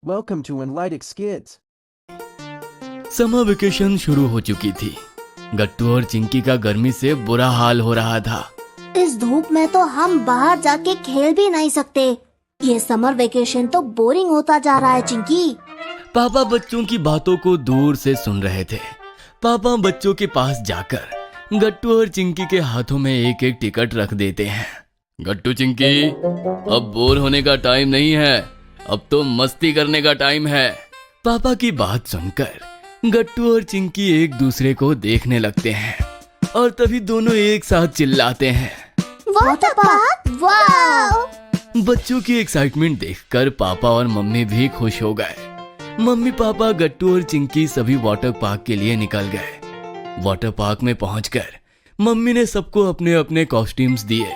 Welcome to Enlightix Kids. Summer vacation शुरू हो चुकी थी। गट्टू और चिंकी का गर्मी से बुरा हाल हो रहा था। इस धूप में तो हम बाहर जाके खेल भी नहीं सकते। ये समर वेकेशन तो बोरिंग होता जा रहा है चिंकी। पापा बच्चों की बातों को दूर से सुन रहे थे। पापा बच्चों के पास जाकर गट्टू और चिंकी के हाथों में एक एक टिकट रख देते हैं। गट्टू चिंकी, अब बोर होने का टाइम नहीं है, अब तो मस्ती करने का टाइम है। पापा की बात सुनकर गट्टू और चिंकी एक दूसरे को देखने लगते हैं और तभी दोनों एक साथ चिल्लाते हैं, वाटर पार्क, वाव! बच्चों की एक्साइटमेंट देखकर पापा और मम्मी भी खुश हो गए। मम्मी पापा गट्टू और चिंकी सभी वाटर पार्क के लिए निकल गए। वाटर पार्क में पहुंचकर मम्मी ने सबको अपने अपने कॉस्ट्यूम्स दिए।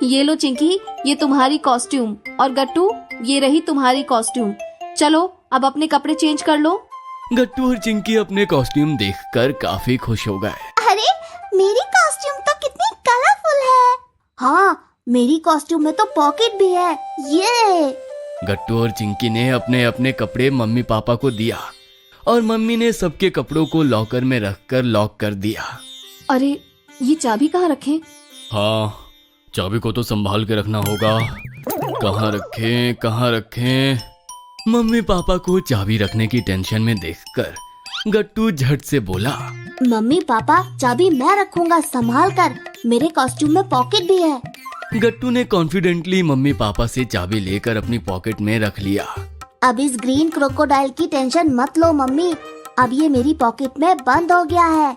ये लो चिंकी, ये तुम्हारी कॉस्ट्यूम, और गट्टू ये रही तुम्हारी कॉस्ट्यूम। चलो अब अपने कपड़े चेंज कर लो। गट्टू और चिंकी अपने कॉस्ट्यूम देखकर काफी खुश हो गए। अरे मेरी कॉस्ट्यूम तो कितनी कलरफुल है। हाँ, मेरी कॉस्ट्यूम में तो पॉकेट भी है। ये गट्टू और चिंकी ने अपने अपने कपड़े मम्मी पापा को दिया और मम्मी ने सबके कपड़ों को लॉकर में रखकर लॉक कर दिया। अरे ये चाबी कहाँ रखें? हाँ, चाबी को तो संभाल के रखना होगा। कहाँ रखें? मम्मी पापा को चाबी रखने की टेंशन में देखकर गट्टू झट से बोला, मम्मी पापा चाबी मैं रखूंगा संभाल कर, मेरे कॉस्ट्यूम में पॉकेट भी है। गट्टू ने कॉन्फिडेंटली मम्मी पापा से चाबी लेकर अपनी पॉकेट में रख लिया। अब इस ग्रीन क्रोकोडाइल की टेंशन मत लो मम्मी, अब ये मेरी पॉकेट में बंद हो गया है।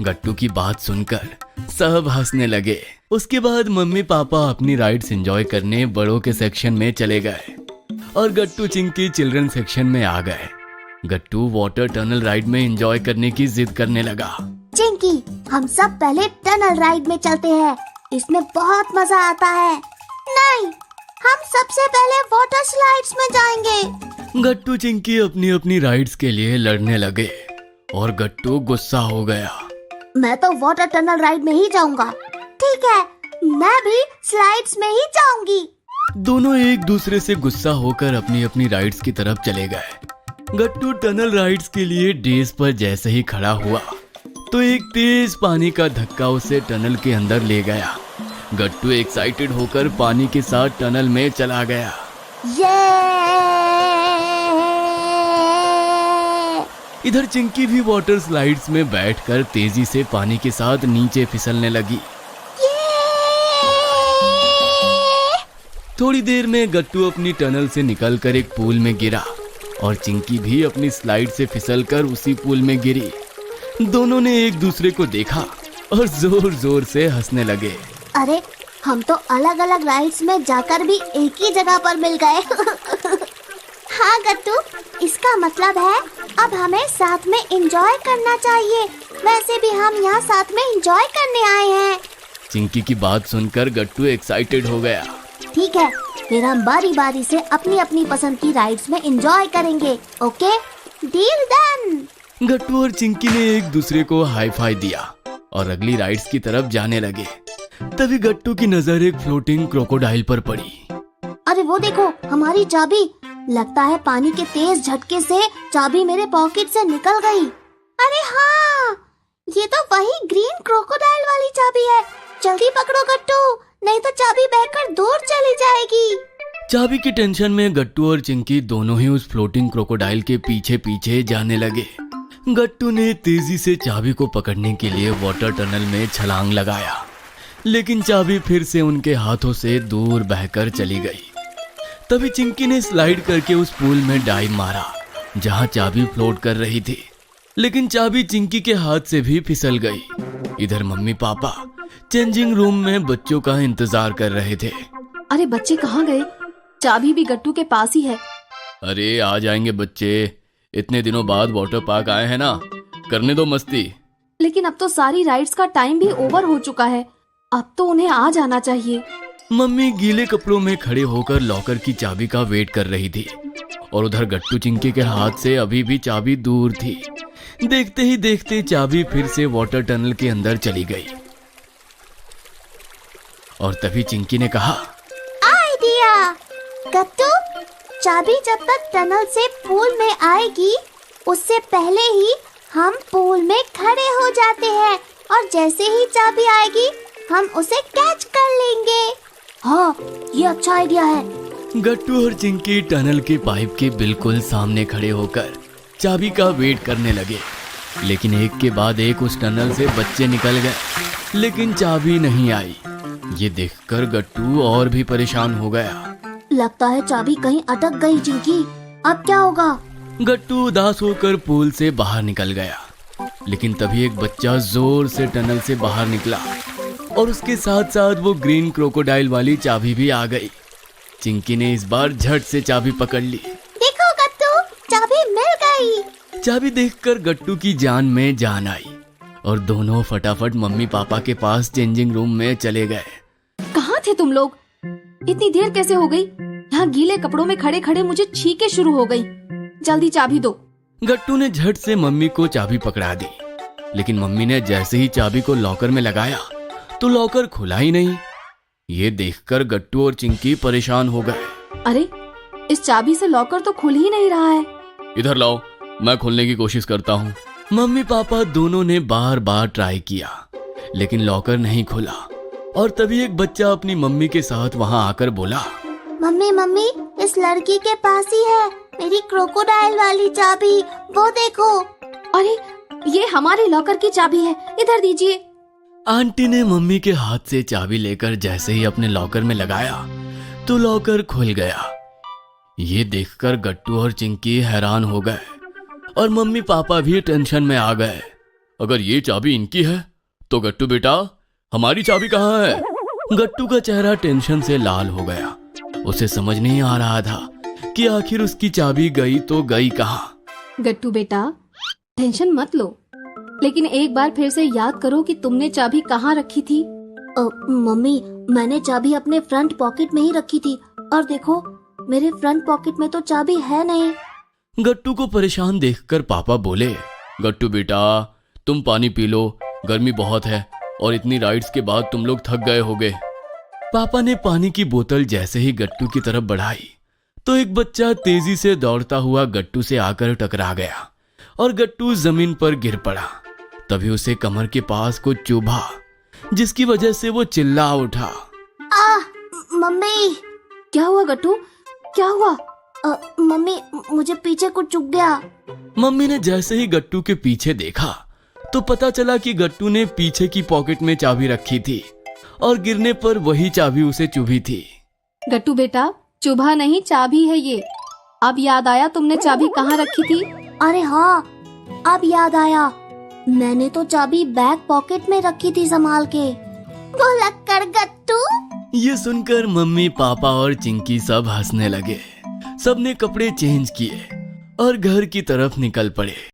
गट्टू की बात सुनकर सब हंसने लगे। उसके बाद मम्मी पापा अपनी राइड्स एंजॉय करने बड़ों के सेक्शन में चले गए और गट्टू चिंकी चिल्ड्रन सेक्शन में आ गए। गट्टू वाटर टनल राइड में एंजॉय करने की जिद करने लगा। चिंकी, हम सब पहले टनल राइड में चलते हैं, इसमें बहुत मजा आता है। नहीं, हम सबसे पहले वाटर स्लाइड्स में जाएंगे। गट्टू चिंकी अपनी अपनी राइड्स के लिए लड़ने लगे और गट्टू गुस्सा हो गया। मैं तो वाटर टनल राइड में ही जाऊंगा। ठीक है, मैं भी स्लाइड्स में ही जाऊंगी। दोनों एक दूसरे से गुस्सा होकर अपनी अपनी राइड्स की तरफ चले गए। गट्टू टनल राइड्स के लिए डेज पर जैसे ही खड़ा हुआ तो एक तेज पानी का धक्का उसे टनल के अंदर ले गया। गट्टू एक्साइटेड होकर पानी के साथ टनल में चला गया। इधर चिंकी भी वाटर स्लाइड्स में बैठकर तेजी से पानी के साथ नीचे फिसलने लगी। थोड़ी देर में गट्टू अपनी टनल से निकलकर एक पूल में गिरा और चिंकी भी अपनी स्लाइड से फिसलकर उसी पूल में गिरी। दोनों ने एक दूसरे को देखा और जोर जोर से हंसने लगे। अरे हम तो अलग अलग राइड्स में जाकर भी एक ही जगह पर मिल गए। हाँ गट्टू, इसका मतलब है अब हमें साथ में एंजॉय करना चाहिए। वैसे भी हम यहाँ साथ में एंजॉय करने आए हैं। चिंकी की बात सुनकर गट्टू एक्साइटेड हो गया। ठीक है, फिर हम बारी बारी से अपनी अपनी पसंद की राइड्स में एंजॉय करेंगे। Okay, deal done. गट्टू और चिंकी ने एक दूसरे को हाई फाई दिया और अगली राइड्स की तरफ जाने लगे। तभी गट्टू की नजर एक फ्लोटिंग क्रोकोडाइल पर पड़ी। अरे वो देखो, हमारी चाबी। लगता है पानी के तेज झटके से चाबी मेरे पॉकेट से निकल गई। अरे हाँ, ये तो वही ग्रीन क्रोकोडाइल वाली चाबी है। जल्दी पकड़ो गट्टू, नहीं तो चाबी बहकर दूर चली जाएगी। चाबी की टेंशन में गट्टू और चिंकी दोनों ही उस फ्लोटिंग क्रोकोडाइल के पीछे पीछे जाने लगे। गट्टू ने तेजी से चाबी को पकड़ने के लिए वाटर टनल में छलांग लगाया, लेकिन चाबी फिर से उनके हाथों से दूर बहकर चली गई। तभी चिंकी ने स्लाइड करके उस पूल में डाइव मारा जहां चाबी फ्लोट कर रही थी, लेकिन चाबी चिंकी के हाथ से भी फिसल गई। इधर मम्मी पापा चेंजिंग रूम में बच्चों का इंतजार कर रहे थे। अरे बच्चे कहाँ गए? चाबी भी गट्टू के पास ही है। अरे आ जाएंगे बच्चे, इतने दिनों बाद वाटर पार्क आए हैं ना, करने दो मस्ती। लेकिन अब तो सारी राइड्स का टाइम भी ओवर हो चुका है, अब तो उन्हें आ जाना चाहिए। मम्मी गीले कपड़ों में खड़े होकर लॉकर की चाबी का वेट कर रही थी और उधर गट्टू चिंकी के हाथ से अभी भी चाबी दूर थी। देखते ही देखते चाबी फिर से वाटर टनल के अंदर चली गई और तभी चिंकी ने कहा, आइडिया! गट्टू, चाबी जब तक टनल से पूल में आएगी उससे पहले ही हम पूल में खड़े हो जाते हैं और जैसे ही चाबी आएगी हम उसे कैच कर लेंगे। हाँ, ये अच्छा आइडिया है। गट्टू और चिंकी टनल के पाइप के बिल्कुल सामने खड़े होकर चाबी का वेट करने लगे, लेकिन एक के बाद एक उस टनल से बच्चे निकल गए, लेकिन चाबी नहीं आई। ये देखकर गट्टू और भी परेशान हो गया। लगता है चाबी कहीं अटक गई चिंकी, अब क्या होगा? गट्टू उदास होकर पूल से बाहर निकल गया, लेकिन तभी एक बच्चा जोर से टनल से बाहर निकला और उसके साथ साथ वो ग्रीन क्रोकोडाइल वाली चाबी भी आ गई। चिंकी ने इस बार झट से चाबी पकड़ ली। देखो गट्टू, चाबी मिल गई। चाबी देखकर गट्टू की जान में जान आई और दोनों फटाफट मम्मी पापा के पास चेंजिंग रूम में चले गए। कहाँ थे तुम लोग? इतनी देर कैसे हो गई? यहाँ गीले कपड़ों में खड़े खड़े मुझे छींके शुरू हो गई। जल्दी चाबी दो। गट्टू ने झट से मम्मी को चाबी पकड़ा दी, लेकिन मम्मी ने जैसे ही चाबी को लॉकर में लगाया तो लॉकर खुला ही नहीं। ये देखकर गट्टू और चिंकी परेशान हो गए। अरे, इस चाबी से लॉकर तो खुल ही नहीं रहा है। इधर लाओ, मैं खोलने की कोशिश करता हूँ। मम्मी पापा दोनों ने बार बार ट्राई किया, लेकिन लॉकर नहीं खुला। और तभी एक बच्चा अपनी मम्मी के साथ वहाँ आकर बोला, मम्मी मम्मी, इस लड़की के पास ही है मेरी क्रोकोडाइल वाली चाबी, वो देखो। अरे, ये हमारे लॉकर की चाबी है, इधर दीजिए। आंटी ने मम्मी के हाथ से चाबी लेकर जैसे ही अपने लॉकर में लगाया तो लॉकर खुल गया। ये देखकर गट्टू और चिंकी हैरान हो गए और मम्मी पापा भी टेंशन में आ गए। अगर ये चाबी इनकी है तो गट्टू बेटा, हमारी चाबी कहाँ है? गट्टू का चेहरा टेंशन से लाल हो गया। उसे समझ नहीं आ रहा था कि आखिर उसकी चाबी गई तो गई कहाँ। गट्टू बेटा, टेंशन मत लो, लेकिन एक बार फिर से याद करो कि तुमने चाबी कहाँ रखी थी। मम्मी, मैंने चाबी अपने फ्रंट पॉकेट में ही रखी थी और देखो, मेरे फ्रंट पॉकेट में तो चाबी है नहीं। गट्टू को परेशान देखकर पापा बोले, गट्टू बेटा, तुम पानी पी लो, गर्मी बहुत है और इतनी राइड्स के बाद तुम लोग थक गए होगे। पापा ने पानी की बोतल जैसे ही गट्टू की तरफ बढ़ाई तो एक बच्चा तेजी से दौड़ता हुआ गट्टू से आकर टकरा गया और गट्टू जमीन पर गिर पड़ा। तभी उसे कमर के पास कुछ चुभा, जिसकी वजह से वो चिल्ला उठा। मम्मी। क्या हुआ गट्टू, क्या हुआ? मम्मी, मुझे पीछे कुछ चुभ गया। मम्मी ने जैसे ही गट्टू के पीछे देखा तो पता चला कि गट्टू ने पीछे की पॉकेट में चाबी रखी थी और गिरने पर वही चाबी उसे चुभी थी। गट्टू बेटा, चुभा नहीं, चाबी है ये। अब याद आया तुमने चाबी कहाँ रखी थी? अरे हाँ, अब याद आया, मैंने तो चाबी बैक पॉकेट में रखी थी संभाल के। भुलक्कड़ गट्टू। ये सुनकर मम्मी पापा और चिंकी सब हंसने लगे। सबने कपड़े चेंज किए और घर की तरफ निकल पड़े।